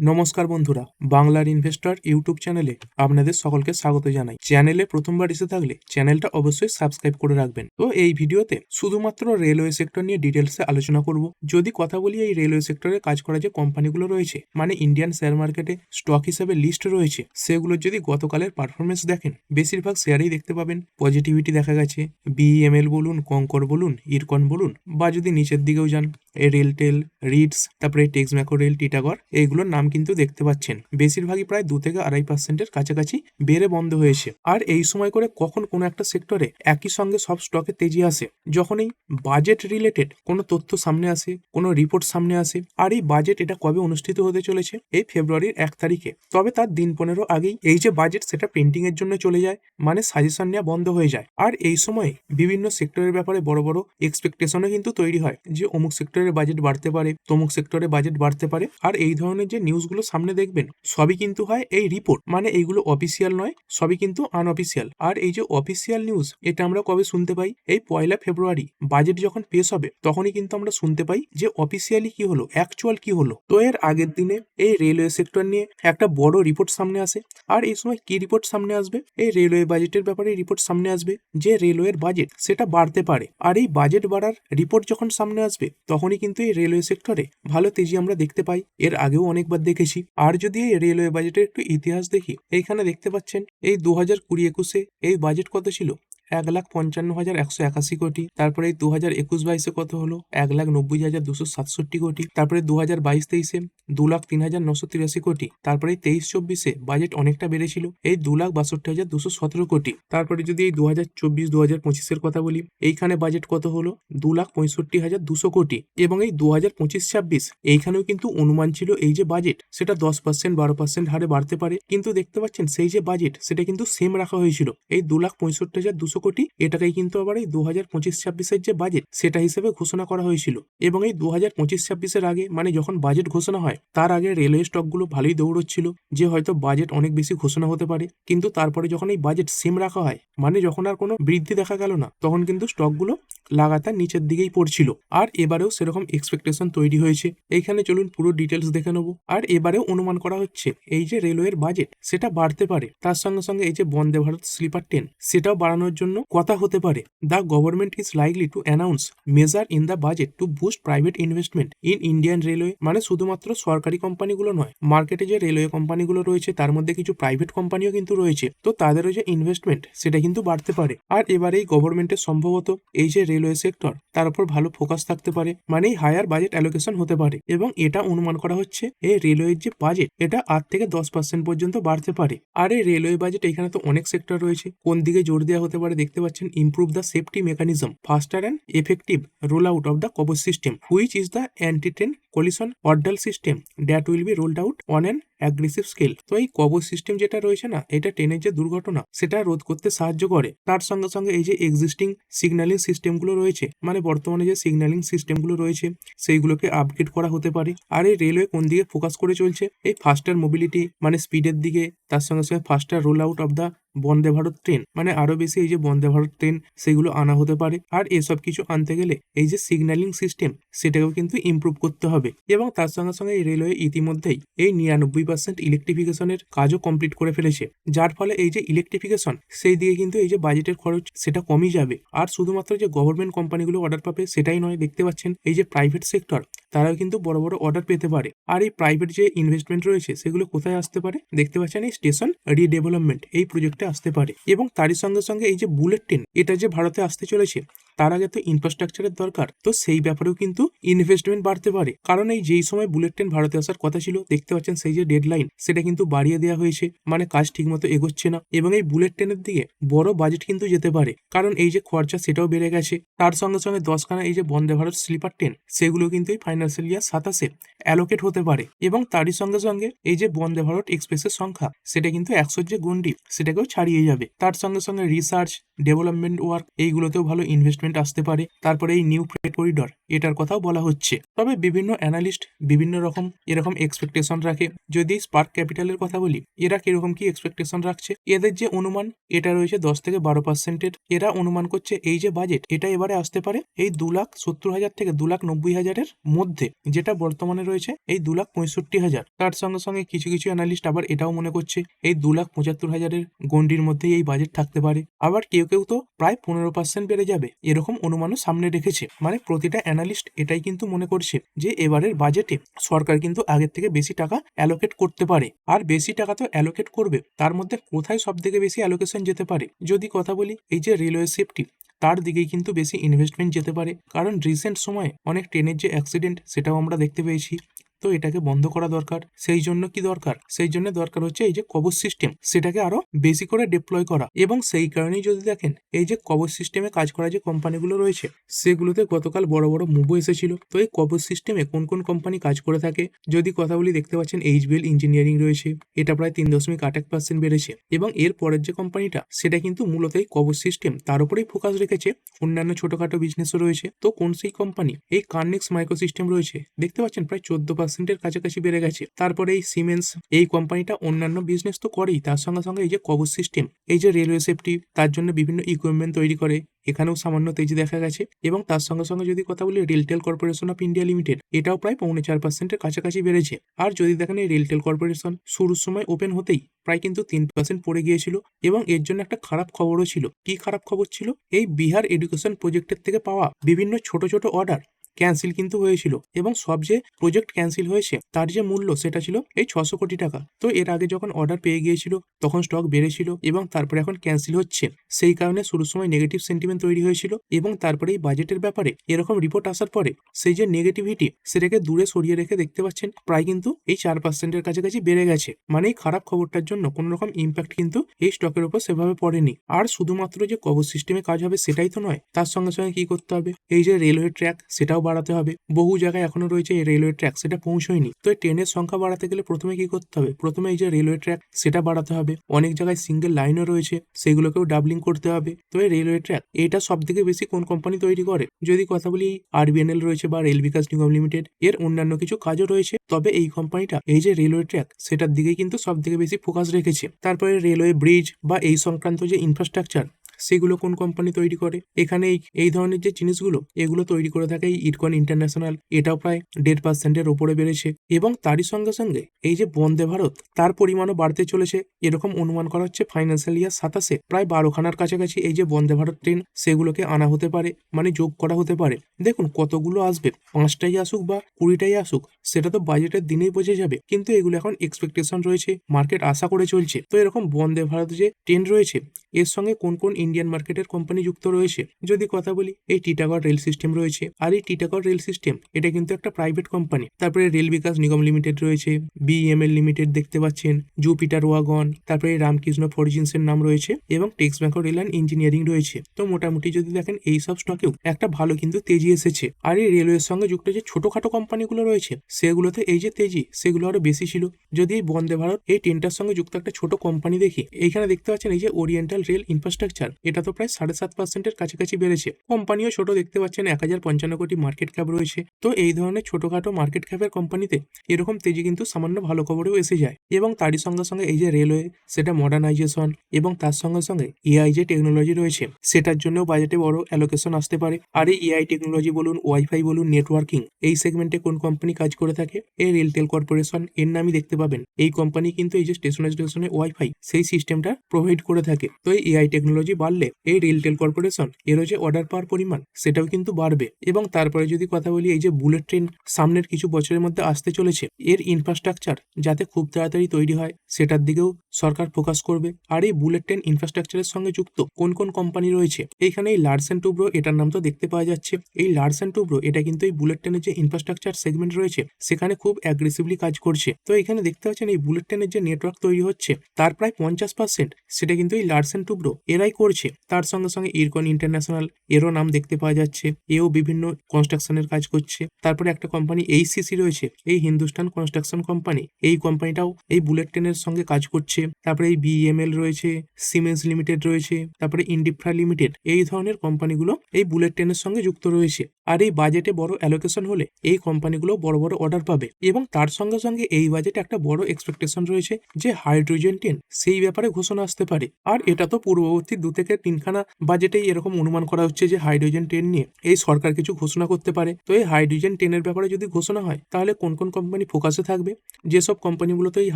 নমস্কার বন্ধুরা, বাংলার ইনভেস্টর ইউটিউব চ্যানেলে আপনাদের সকলকে স্বাগত জানাই। চ্যানেলে প্রথমবার এসে থাকলে চ্যানেলটা অবশ্যই সাবস্ক্রাইব করে রাখবেন। তো এই ভিডিওতে শুধুমাত্র রেলওয়ে সেক্টর নিয়ে ডিটেলসে আলোচনা করব। যদি কথা বলি এই রেলওয়ে সেক্টরে কাজ করা যে কোম্পানিগুলো রয়েছে, মানে ইন্ডিয়ান শেয়ার মার্কেটে স্টক হিসেবে লিস্ট রয়েছে, সেগুলোর যদি গতকালের পারফরমেন্স দেখেন, বেশিরভাগ শেয়ারেই দেখতে পাবেন পজিটিভিটি দেখা গেছে। বিএমএল বলুন, কঙ্কর বলুন, ইরকন বলুন, বা যদি নিচের দিকেও যান রেলটেল, রিটস, তারপরে টেক্সম্যাকো রেল, টিটাগড়, এইগুলোর নাম কিন্তু দেখতে পাচ্ছেন বেশিরভাগই প্রায় 2-2.5% কাছাকাছি বেড়ে বন্ধ হয়েছে। আর এই সময় করে কখন কোনো একটা সেক্টরে একই সঙ্গে সব স্টকে তেজি আসে, যখন এই বাজেট রিলেটেড কোনো তথ্য সামনে আসে, কোনো রিপোর্ট সামনে আসে। আর এই বাজেট এটা কবে অনুষ্ঠিত হতে চলেছে? এই ফেব্রুয়ারির 1 তারিখে। তবে তার দিন 15 আগেই এই যে বাজেট, সেটা প্রিন্টিং এর জন্য চলে যায়, মানে সাজেশন নেওয়া বন্ধ হয়ে যায়। আর এই সময় বিভিন্ন সেক্টরের ব্যাপারে বড় বড় এক্সপেকটেশনও কিন্তু তৈরি হয় যে অমুক সেক্টরের বাজেট বাড়তে পারে, তমুক সেক্টরে বাজেট বাড়তে পারে। আর এই ধরনের যে নিউজগুলো সামনে দেখবেন, সবই কিন্তু হয় এই রিপোর্ট, মানে এইগুলো অফিসিয়াল নয়, সবই কিন্তু আনঅফিসিয়াল। আর এই যে অফিসিয়াল নিউজ, এটা আমরা কবে শুনতে পাই? এই 1 ফেব্রুয়ারি বাজেট যখন পেশ হবে, তখনই কিন্তু আমরা শুনতে পাই যে অফিসিয়ালি কি হলো, অ্যাকচুয়াল কি হলো। তো এর আগের দিনে এই রেলওয়ে সেক্টর নিয়ে একটা বড় রিপোর্ট সামনে আসে। আর এই সময় কি রিপোর্ট সামনে আসবে? এই রেলওয়ে বাজেটের ব্যাপারে রিপোর্ট সামনে আসবে যে রেলওয়ের বাজেট সেটা বাড়তে পারে। আর এই বাজেট বাড়ার রিপোর্ট যখন সামনে আসবে, তখনই কিন্তু এই রেলওয়ে সেক্টরে ভালো তেজি আমরা দেখতে পাই। এর আগেও অনেকবার দেখেছি। আর যদি এই রেলওয়ে বাজেটের একটু ইতিহাস দেখি, এইখানে দেখতে পাচ্ছেন এই 2020-21 এই বাজেট কত ছিল? 1,55,181 কোটি। তারপরে 2021-22 কত হলো? 1,90,267 কোটি। তারপরে 2022-23 2,03,983 কোটি। তারপরে 23-24 বাজেট অনেকটা বেড়েছিল, এই 2,62,217 কোটি। তারপরে যদি এই 2024-2025 কথা বলি, এইখানে বাজেট কত হলো? 2,65,200 কোটি। এবং এই 2025-26 এইখানেও কিন্তু অনুমান ছিল এই যে বাজেট, সেটা 10% 12% হারে বাড়তে পারে। কিন্তু দেখতে পাচ্ছেন সেই যে বাজেট, সেটা কিন্তু সেম রাখা হয়েছিল, এই 2,65,200 কোটি। এটাকেই কিন্তু আবার এই 2025-26 যে বাজেট, সেটা হিসেবে ঘোষণা করা হয়েছিল। এবং এই 2025-26 আগে, মানে যখন বাজেট ঘোষণা হয়, তার আগে রেলওয়ে স্টকগুলো ভালোই দৌড়চ্ছিল যে হয়তো বাজেট অনেক বেশি ঘোষণা হতে পারে। কিন্তু তারপরে যখন এই বাজেট সেম রাখা হয়, মানে যখন আর কোনো বৃদ্ধি দেখা গেল না, তখন কিন্তু স্টকগুলো লাগাতার নিচের দিকেই পড়ছিল। আর এবারেও সেরকম এক্সপেকটেশন তৈরি হয়েছে। এইখানে চলুন পুরো ডিটেলস দেখে নেবো। আর এবারেও অনুমান করা হচ্ছে এই যে রেলওয়ের বাজেট, সেটা বাড়তে পারে। তার সঙ্গে সঙ্গে এই যে বন্দে ভারত স্লিপার ট্রেন, সেটাও বাড়ানোর জন্য কথা হতে পারে। The government is likely to announce measure in the budget to boost private investment in Indian railway. মানে শুধুমাত্র সরকারি কোম্পানিগুলো নয়, মার্কেটে যে রেলওয়ে কোম্পানিগুলো রয়েছে, তার মধ্যে কিছু প্রাইভেট কোম্পানিও কিন্তু রয়েছে। তো তাদেরও যে ইনভেস্টমেন্ট, সেটা কিন্তু বাড়তে পারে। আর এবারে এই গভর্নমেন্টের সম্ভবত এই যে রেলওয়ে সেক্টর, তার উপর ভালো ফোকাস থাকতে পারে, মানে হায়ার বাজেট অ্যালোকেশন হতে পারে। এবং এটা অনুমান করা হচ্ছে এই রেলওয়ের যে বাজেট, এটা 8-10% পর্যন্ত বাড়তে পারে। আর এই রেলওয়ে বাজেট, এখানে তো অনেক সেক্টর রয়েছে, কোন দিকে জোর দেওয়া হতে পারে দেখতে পাচ্ছেন। Improve the safety mechanism, faster and effective roll out of the Kavach system, which is the anti train collision order system that will be rolled out on an aggressive scale. তো এই কবচ সিস্টেম যেটা রয়েছে না, এটা ট্রেনের যে দুর্ঘটনা, সেটা রোধ করতে সাহায্য করে। তার সঙ্গে সঙ্গে এই যে এক্সিস্টিং সিগন্যালিং সিস্টেমগুলো রয়েছে, মানে বর্তমানে যে সিগন্যালিং সিস্টেমগুলো রয়েছে, সেইগুলোকে আপগ্রেড করা হতে পারে। আর এই রেলওয়ে কোন দিকে ফোকাস করে চলছে? এই ফাস্টার মোবিলিটি, মানে স্পিডের দিকে। তার সঙ্গে সঙ্গে ফাস্টার role out of the Vande Bharat train, মানে আরো বেশি এই যে বন্দে ভারত ট্রেন, সেগুলো আনা হতে পারে। আর এসব কিছু আনতে গেলে এই যে সিগন্যালিং সিস্টেম, সেটাকেও কিন্তু ইমপ্রুভ করতে হবে। এবং তার সঙ্গে সঙ্গে এই রেলওয়ে ইতিমধ্যেই এই 99% ইলেকট্রিফিকেশনের কাজও কমপ্লিট করে ফেলেছে, যার ফলে এই যে ইলেকট্রিফিকেশন, সেই দিকে কিন্তু এই যে বাজেটের খরচ, সেটা কমই যাবে। আর শুধুমাত্র যে গভর্নমেন্ট কোম্পানিগুলো অর্ডার পাবে সেটাই নয়, দেখতে পাচ্ছেন এই যে প্রাইভেট সেক্টর, তারাও কিন্তু বড় বড় অর্ডার পেতে পারে। আর এই প্রাইভেট যে ইনভেস্টমেন্ট রয়েছে, সেগুলো কোথায় আসতে পারে? দেখতে পাচ্ছেন এই স্টেশন রিডেভেলপমেন্ট এই প্রজেক্টে আসতে পারে। এবং তারই সঙ্গে সঙ্গে এই যে বুলেট ট্রেন, এটা যে ভারতে আসতে চলেছে, তার আগে তো ইনফ্রাস্ট্রাকচারের দরকার। তো সেই ব্যাপারেও কিন্তু ইনভেস্টমেন্ট বাড়তে পারে। কারণ এই যেই সময় বুলেট ট্রেন ভারতে আসার কথা ছিল, দেখতে পাচ্ছেন সেই যে ডেডলাইন, সেটা কিন্তু বাড়িয়ে দেওয়া হয়েছে, মানে কাজ ঠিকমতো এগোচ্ছে না। এবং এই বুলেট ট্রেনের দিকে বড় বাজেট কিন্তু যেতে পারে, কারণ এই যে খরচা, সেটাও বেড়ে গেছে। তার সঙ্গে সঙ্গে 10খানা এই যে বন্দে ভারত স্লিপার ট্রেন, সেগুলো কিন্তু এই ফাইন্যান্সিয়াল ইয়ার 27 অ্যালোকেট হতে পারে। এবং তারই সঙ্গে সঙ্গে এই যে বন্দে ভারত এক্সপ্রেসের সংখ্যা, সেটা কিন্তু 100 যে গন্ডি, সেটাকেও ছাড়িয়ে যাবে। তার সঙ্গে সঙ্গে রিসার্চ, ডেভেলপমেন্ট ওয়ার্ক, এইগুলোতেও ভালো ইনভেস্টমেন্ট আসতে পারে। তারপরে এই নিউ ফ্রেট করিডর, এটার কথাও বলা হচ্ছে। তবে বিভিন্ন অ্যানালিস্ট বিভিন্ন রকম এরকম এক্সপেকটেশন রাখে। যদি স্পার্ক ক্যাপিটালের কথা বলি, এরা কিরকম কি এক্সপেকটেশন রাখছে? এদের যে অনুমান, এটা রয়েছে 10-12%। এরা অনুমান করছে এই যে বাজেট, এটা এবারে আসতে পারে এই 2,70,000 থেকে 2,90,000-এর মধ্যে। মধ্যে, যেটা বর্তমানে রয়েছে এই 2,65,000। তার সঙ্গে সঙ্গে কিছু কিছু অ্যানালিস্ট আবার এটাও মনে করছে এই 2,75,000-এর গণ্ডির মধ্যেই এই বাজেট থাকতে পারে। আবার কেউ কেউ তো প্রায় 15% বেড়ে যাবে এরকম অনুমানও সামনে রেখেছে। মানে প্রতিটা অ্যানালিস্ট এটাই কিন্তু মনে করছে যে এবারের বাজেটে সরকার কিন্তু আগের থেকে বেশি টাকা অ্যালোকেট করতে পারে। আর বেশি টাকা তো অ্যালোকেট করবে, তার মধ্যে কোথায় সব থেকে বেশি অ্যালোকেশন যেতে পারে যদি কথা বলি, এই যে রেলওয়ে সেফটি, তার দিকেই কিন্তু বেশি ইনভেস্টমেন্ট যেতে পারে। কারণ রিসেন্ট সময়ে অনেক ট্রেনের যে অ্যাক্সিডেন্ট সেটাও আমরা দেখতে পেয়েছি। তো এটাকে বন্ধ করা দরকার। সেই জন্য কি দরকার? সেই জন্য দরকার হচ্ছে এই যে কবচ সিস্টেম, সেটাকে আরো বেশি করে ডিপ্লয় করা। এবং সেই কারণেই যদি দেখেন এই যে কবচ সিস্টেমে কাজ করা যে কোম্পানিগুলো রয়েছে সেগুলোতে গতকাল বড় বড় মুভও এসেছিল। তো এই কবচ সিস্টেমে কোন কোন কোম্পানি কাজ করে থাকে যদি কথা বলি, দেখতে পাচ্ছেন HBL ইঞ্জিনিয়ারিং রয়েছে, এটা প্রায় 3.8% বেড়েছে। এবং এর পরের যে কোম্পানিটা সেটা কিন্তু মূলত এই কবচ সিস্টেম তার উপরেই ফোকাস রেখেছে। অন্যান্য ছোটখাটো বিজনেসও রয়েছে। তো কোন সেই কোম্পানি? এই কার্নেক্স মাইক্রো সিস্টেম রয়েছে, দেখতে পাচ্ছেন প্রায় 14%-এর কাছাকাছি বেড়ে গেছে। তারপরে এই সিমেন্স, এই কোম্পানিটা অন্যান্য বিজনেস তো করেই, তার সঙ্গে সঙ্গে এই যে কবচ সিস্টেম, এই যে রেলওয়ে সেফটি, তার জন্য বিভিন্ন ইকুইপমেন্ট তৈরি করে, এখানেও সামান্য তেজি দেখা গেছে। এবং তার সঙ্গে সঙ্গে যদি কথা বলি RailTel corporation of India limited, এটাও প্রায় 4.5%-এর কাছাকাছি বেড়েছে। আর যদি দেখেন এই রেলটেল কর্পোরেশন শুরুর সময় ওপেন হতেই প্রায় কিন্তু 3% পড়ে গিয়েছিল। এবং এর জন্য একটা খারাপ খবরও ছিল। কি খারাপ খবর ছিল? এই বিহার এডুকেশন প্রজেক্টের থেকে পাওয়া বিভিন্ন ছোট ছোট অর্ডার ক্যান্সেল কিন্তু হয়েছিল। এবং সব যে প্রজেক্ট ক্যান্সেল হয়েছে তার যে মূল্য সেটা ছিল এই 600 কোটি টাকা। তো এর আগে যখন অর্ডার পেয়ে গিয়েছিল তখন স্টক বেড়েছিল এবং তারপরে এখন ক্যান্সেল হচ্ছে। সেই কারণে শুরুর সময় নেগেটিভ সেন্টিমেন্ট তৈরি হয়েছিল। এবং তারপরে এই বাজেটের ব্যাপারে এরকম রিপোর্ট আসার পরে সেই যে নেগেটিভিটি সেটাকে দূরে সরিয়ে রেখে দেখতে পাচ্ছেন প্রায় কিন্তু এই 4%-এর কাছাকাছি বেড়ে গেছে। মানে এই খারাপ খবরটার জন্য কোনো রকম ইম্প্যাক্ট কিন্তু এই স্টকের উপর সেভাবে পড়েনি। আর শুধুমাত্র যে কবচ সিস্টেমে কাজ হবে সেটাই তো নয়, তার সঙ্গে সঙ্গে কি করতে হবে? এই যে রেলওয়ে ট্র্যাক সেটাও বাড়াতে হবে। বহু জায়গায় এখনো রয়েছে এই রেলওয়ে ট্র্যাক, সেটা পৌঁছয়নি। তো এই ট্রেনের সংখ্যা বাড়াতে গেলে প্রথমে কি করতে হবে? প্রথমে এই যে রেলওয়ে ট্র্যাক সেটা বাড়াতে হবে। অনেক জায়গায় সিঙ্গেল লাইনও রয়েছে, সেগুলোকেও ডাবলিং করতে হবে। তো এই রেলওয়ে ট্র্যাক এটা সব থেকে বেশি কোন কোম্পানি তৈরি করে? যদি কথা বলি RBNL রয়েছে বা রেল বিকাশ নিগম লিমিটেড, এর অন্যান্য কিছু কাজও রয়েছে। তবে এই কোম্পানিটা এই যে রেলওয়ে ট্র্যাক সেটার দিকেই কিন্তু সব থেকে বেশি ফোকাস রেখেছে। তারপরে রেলওয়ে ব্রিজ বা এই সংক্রান্ত যে ইনফ্রাস্ট্রাকচার সেগুলো কোন কোম্পানি তৈরি করে? এখানে এই ধরনের যে জিনিসগুলো এগুলো তৈরি করে থাকে এই ইরকন ইন্টারন্যাশনাল, এটাও প্রায় 1.5%-এর উপরে বেড়েছে। এবং তারই সঙ্গে সঙ্গে এই যে বন্দে ভারত, তার পরিমাণও বাড়তে চলেছে। এরকম অনুমান করা হচ্ছে ফাইন্যান্সিয়াল ইয়ার 27-এ প্রায় 12খানার কাছাকাছি এই যে বন্দে ভারত ট্রেন সেগুলোকে আনা হতে পারে, মানে যোগ করা হতে পারে। দেখুন কতগুলো আসবে, 5টাই আসুক বা 20টাই আসুক সেটা তো বাজেটের দিনেই বোঝা যাবে। কিন্তু এগুলো এখন এক্সপেকটেশন রয়েছে, মার্কেট আশা করে চলছে। তো এরকম বন্দে ভারত যে ট্রেন রয়েছে এর সঙ্গে কোন কোন ইন্ডিয়ান মার্কেটের কোম্পানি যুক্ত রয়েছে যদি কথা বলি, এই টিটাগড় রেল সিস্টেম রয়েছে। আর এই টিটাগড় রেল সিস্টেম এটা কিন্তু একটা প্রাইভেট কোম্পানি। তারপরে রেল বিকাশ নিগম লিমিটেড রয়েছে, BEML লিমিটেড দেখতে পাচ্ছেন, জুপিটার ওয়াগন, তারপরে রামকৃষ্ণ ফরজিন্সের নাম রয়েছে এবং টেক্স ব্যাংক রেল অ্যান্ড ইঞ্জিনিয়ারিং রয়েছে। তো মোটামুটি যদি দেখেন এই সব স্টকেও একটা ভালো কিন্তু তেজি এসেছে। আর এই রেলওয়ের সঙ্গে যুক্ত যে ছোটখাটো কোম্পানিগুলো রয়েছে সেগুলোতে এই যে তেজি সেগুলো আরো বেশি ছিল। যদি এই বন্দে ভারত এই ট্রেনটার সঙ্গে যুক্ত একটা ছোট কোম্পানি দেখি, এইখানে দেখতে পাচ্ছেন এই যে ওরিয়েন্টাল রেল ইনফ্রাস্ট্রাকচার, এটা তো প্রায় 7.5%-এর কাছাকাছি বেড়েছে। কোম্পানিও ছোট, দেখতে পাচ্ছেন 1055 কোটি মার্কেট ক্যাপ রয়েছে। তো এই ধরনের ছোটখাটো মার্কেট ক্যাপের কোম্পানিতে এরকম তেজি কিন্তু সামান্য ভালো খবরেও এসে যায়। এবং তারই সঙ্গে সঙ্গে এই যে রেলওয়ে সেটা মডার্নাইজেশন এবং তার সঙ্গে সঙ্গে AI যে টেকনোলজি রয়েছে সেটার জন্যও বাজেটে বড় অ্যালোকেশন আসতে পারে। আর এই AI টেকনোলজি বলুন, ওয়াইফাই বলুন, নেটওয়ার্কিং, এই সেগমেন্টে কোন কোম্পানি কাজ করে থাকে? এই রেলটেল কর্পোরেশন, এর নামই দেখতে পাবেন। এই কোম্পানি কিন্তু এই যে স্টেশনে স্টেশনে ওয়াইফাই সেই সিস্টেমটা প্রোভাইড করে থাকে। তো এই AI টেকনোলজি বাড়লে এই রেলটেল কর্পোরেশন এরও যে অর্ডার পাওয়ার পরিমাণ সেটাও কিন্তু বাড়বে। এবং তারপরে যদি কথা বলি, এই যে বুলেট ট্রেন সামনের কিছু বছরের মধ্যে আসতে চলেছে, এর ইনফ্রাস্ট্রাকচার যাতে খুব তাড়াতাড়ি তৈরি হয় সেটার দিকেও সরকার ফোকাস করবে। আর এই বুলেট ট্রেন ইনফ্রাস্ট্রাকচারের সঙ্গে যুক্ত কোন কোন কোম্পানি রয়েছে? এইখানে এই লার্সেন টুব্রো, এটার নাম তো দেখতে পাওয়া যাচ্ছে। এই লার্সেন টুব্রো এটা কিন্তু এই বুলেট ট্রেনের যে ইনফ্রাস্ট্রাকচার সেগমেন্ট রয়েছে সেখানে খুব অ্যাগ্রেসিভলি কাজ করছে। তো এখানে দেখতে পাচ্ছেন এই বুলেট ট্রেনের যে নেটওয়ার্ক তৈরি হচ্ছে তার প্রায় 50% সেটা কিন্তু এই লার্সেন টুব্রো এরাই করছে। তার সঙ্গে সঙ্গে ইরকন ইন্টারন্যাশনাল, এরও নাম দেখতে পাওয়া যাচ্ছে, এও বিভিন্ন কনস্ট্রাকশনের কাজ করছে। তারপরে একটা কোম্পানি HCC রয়েছে, এই হিন্দুস্তান কনস্ট্রাকশন কোম্পানি, এই কোম্পানিটাও এই বুলেট ট্রেনের সঙ্গে কাজ করছে। রয়েছে, তারপরে এই বিএমএল রয়েছে, সিমেন্স লিমিটেড রয়েছে, তারপরে ইন্ডিফ্রা লিমিটেড, এই ধরনের কোম্পানিগুলো এই বুলেট ট্রেনের সঙ্গে যুক্ত রয়েছে। আর এই বাজেটে বড় অ্যালোকেশন হলে এই কোম্পানিগুলো বড় বড় অর্ডার পাবে এবং তার সঙ্গে সঙ্গে এই বাজেটে একটা বড় এক্সপেকটেশন রয়েছে যে হাইড্রোজেন ট্রেন সেই ব্যাপারে ঘোষণা আসতে পারে। আর এটা তো পূর্ববর্তী 2 থেকে 3খানা বাজেটেই এরকম অনুমান করা হচ্ছে যে হাইড্রোজেন ট্রেন নিয়ে এই সরকার কিছু ঘোষণা করতে পারে। তো এই হাইড্রোজেন ট্রেনের ব্যাপারে যদি ঘোষণা হয় তাহলে কোন কোন কোম্পানি ফোকাসে থাকবে, যেসব কোম্পানিগুলোতে এই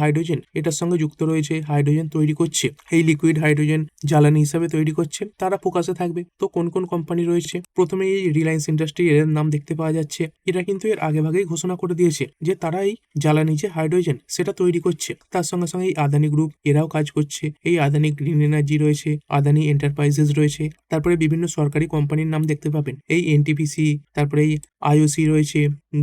হাইড্রোজেন এটার সঙ্গে যুক্ত রয়েছে, হাইড্রোজেন তৈরি করছে, এই লিকুইড হাইড্রোজেন জ্বালানি হিসাবে তৈরি করছে, তারা ফোকাসে থাকবে। তো কোন কোন কোম্পানি রয়েছে, প্রথমে এই রিলায়েন্স ইন্ডাস্ট্রি, এর নাম দেখতে পাওয়া যাচ্ছে। এরা কিন্তু এর আগেভাগেই ঘোষণা করে দিয়েছে যে তারা এই জ্বালানি যে হাইড্রোজেন সেটা তৈরি করছে। তার সঙ্গে সঙ্গে এই আদানি গ্রুপ এরাও কাজ করছে, এই আদানি গ্রিন এনার্জি রয়েছে, আদানি এন্টারপ্রাইজেস রয়েছে, তারপরে বিভিন্ন সরকারি কোম্পানির নাম দেখতে পাবেন, এই এনটিপিসি, তারপরে এই আইওসি রয়েছে,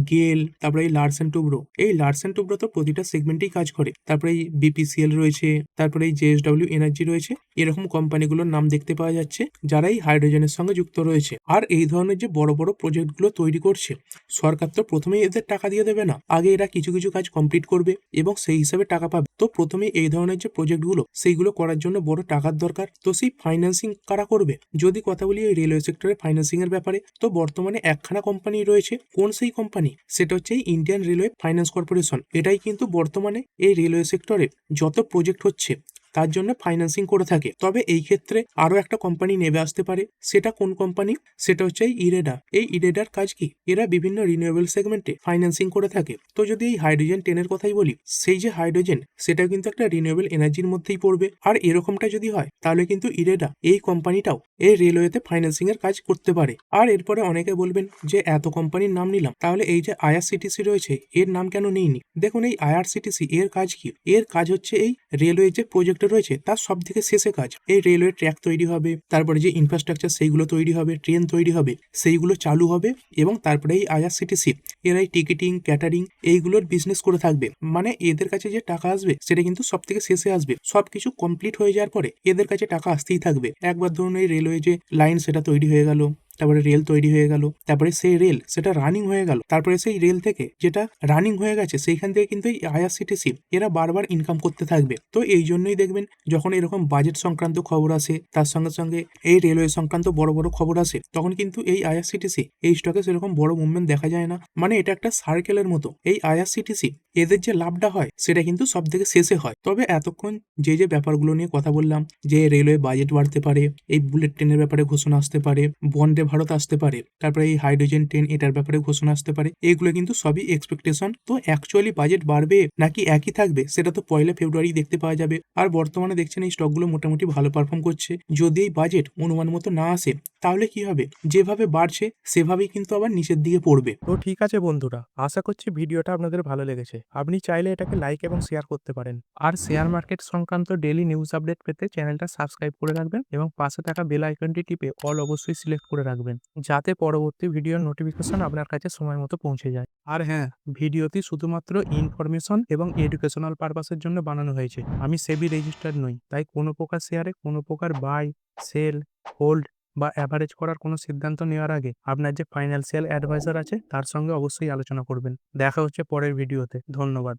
গেল, তারপরে এই লার্সেন টুব্রো। এই লার্সেন টুব্রো তো প্রতিটা সেগমেন্টেই কাজ করে, তারপরে এই বিপিসিএল রয়েছে, তারপরে এই জেএসডব্লিউ এনার্জি রয়েছে। এরকম কোম্পানিগুলোর নাম দেখতে পাওয়া যাচ্ছে যারা এই হাইড্রোজেনের সঙ্গে যুক্ত রয়েছে। আর এই ধরনের যে বড় বড় প্রজেক্টগুলো তৈরি করছে, সরকার তো প্রথমেই এদের টাকা দিয়ে দেবে না, আগে এরা কিছু কিছু কাজ কমপ্লিট করবে এবং সেই হিসাবে টাকা পাবে। তো প্রথমে এই ধরনের যে প্রজেক্টগুলো সেইগুলো করার জন্য বড় টাকার দরকার। তো সেই ফাইন্যান্সিং কারা করবে? যদি কথা বলি এই রেলওয়ে সেক্টরে ফাইন্যান্সিং এর ব্যাপারে, তো বর্তমানে একখানা কোম্পানি রয়েছে। কোন সেই কোম্পানি? সেটা হচ্ছে এই ইন্ডিয়ান রেলওয়ে ফাইন্যান্স কর্পোরেশন। এটাই কিন্তু বর্তমানে এই রেলওয়ে সেক্টরে যত প্রজেক্ট হচ্ছে তার জন্য ফাইন্যান্সিং করে থাকে। তবে এই ক্ষেত্রে আরো একটা কোম্পানি নেমে আসতে পারে। সেটা কোন কোম্পানি? সেটা হচ্ছে এই ইরেডা। এই ইরেডার কাজ কি? এরা বিভিন্ন রিনিউয়েবল সেগমেন্টে ফাইন্যান্সিং করে থাকে। তো যদি এই হাইড্রোজেন ট্রেনের কথাই বলি, সেই যে হাইড্রোজেন সেটা কিন্তু একটা রিনিউয়েবল এনার্জির মধ্যেই পড়বে। আর এরকমটা যদি হয় তাহলে কিন্তু ইরেডা এই কোম্পানিটাও এই রেলওয়েতে ফাইন্যান্সিং এর কাজ করতে পারে। আর এরপরে অনেকে বলবেন যে এত কোম্পানির নাম নিলাম, তাহলে এই যে আইআরসিটিসি রয়েছে এর নাম কেন নেইনি? দেখুন এই আইআরসিটিসি এর কাজ কি? এর কাজ হচ্ছে এই রেলওয়ে যে প্রজেক্ট রয়েছে তার সব থেকে শেষে কাজ। এই রেলওয়ে ট্র্যাক তৈরি হবে, তারপরে যে ইনফ্রাস্ট্রাকচার সেইগুলো তৈরি হবে, ট্রেন তৈরি হবে, সেইগুলো চালু হবে এবং তারপরে এই আইআরসিটিসি এরা এই টিকিটিং, ক্যাটারিং এইগুলোর বিজনেস করে থাকবে। মানে এদের কাছে যে টাকা আসবে সেটা কিন্তু সব থেকে শেষে আসবে। সবকিছু কমপ্লিট হয়ে যাওয়ার পরে এদের কাছে টাকা আসতেই থাকবে। একবার ধরুন এই রেলওয়ে যে লাইন সেটা তৈরি হয়ে গেল, তারপরে রেল তৈরি হয়ে গেল, তারপরে সেই রেল সেটা রানিং হয়ে গেল, তারপরে সেই রেল থেকে যেটা রানিং হয়ে গেছে সেইখান থেকে কিন্তু এই আইআরসিটিসি এরা বারবার ইনকাম করতে থাকবে। তো এই জন্যই দেখবেন যখন এরকম বাজেট সংক্রান্ত খবর আসে, তার সঙ্গে সঙ্গে এই রেলওয়ে সংক্রান্ত বড় বড় খবর আসে, তখন কিন্তু এই আইআরসিটিসি এই স্টকে সেরকম বড় মুভমেন্ট দেখা যায় না। মানে এটা একটা সার্কেলের মতো। এই আইআরসিটিসি এদের যে লাভটা হয় সেটা কিন্তু সব থেকে শেষে হয়। তবে এতক্ষণ যে যে ব্যাপারগুলো নিয়ে কথা বললাম, যে রেলওয়ে বাজেট বাড়তে পারে, এই বুলেট ট্রেনের ব্যাপারে ঘোষণা আসতে পারে, বন্দে ভারত আসতে পারে, তারপরে এই হাইড্রোজেন ট্রেন এটার ব্যাপারে ঘোষণা আসতে পারে, এগুলো কিন্তু সবই এক্সপেকটেশন। তো অ্যাকচুয়ালি বাজেট বাড়বে নাকি একই থাকবে সেটা তো 1 ফেব্রুয়ারি দেখতে পাওয়া যাবে। আর বর্তমানে দেখছেন এই স্টকগুলো মোটামুটি ভালো পারফর্ম করছে। যদি এই বাজেট অনুমান মতো না আসে তাহলে কি হবে? যেভাবে বাড়ছে সেভাবেই কিন্তু আবার নিচের দিকে পড়বে। তো ঠিক আছে বন্ধুরা, আশা করছি ভিডিওটা আপনাদের ভালো লেগেছে। আপনি চাইলে এটাকে লাইক এবং শেয়ার করতে পারেন। আর শেয়ার মার্কেট সংক্রান্ত ডেইলি নিউজ আপডেট পেতে চ্যানেলটা সাবস্ক্রাইব করে রাখবেন এবং পাশে থাকা বেল আইকনটি টিপে অল অবশ্যই সিলেক্ট করে রাখবেন, যাতে পরবর্তী ভিডিওর নোটিফিকেশন আপনার কাছে সময় মতো পৌঁছে যায়। আর হ্যাঁ, ভিডিওটি শুধুমাত্র ইনফরমেশন এবং এডুকেশনাল পারপাসের জন্য বানানো হয়েছে। আমি সেবি রেজিস্টার্ড নই, তাই কোনো প্রকার শেয়ারে কোনো প্রকার বাই, সেল, হোল্ড বা অ্যাভারেজ করার কোনো সিদ্ধান্ত নেওয়ার আগে আপনার যে ফাইন্যান্সিয়াল অ্যাডভাইজার আছে তার সঙ্গে অবশ্যই আলোচনা করবেন। দেখা হচ্ছে পরের ভিডিওতে। ধন্যবাদ।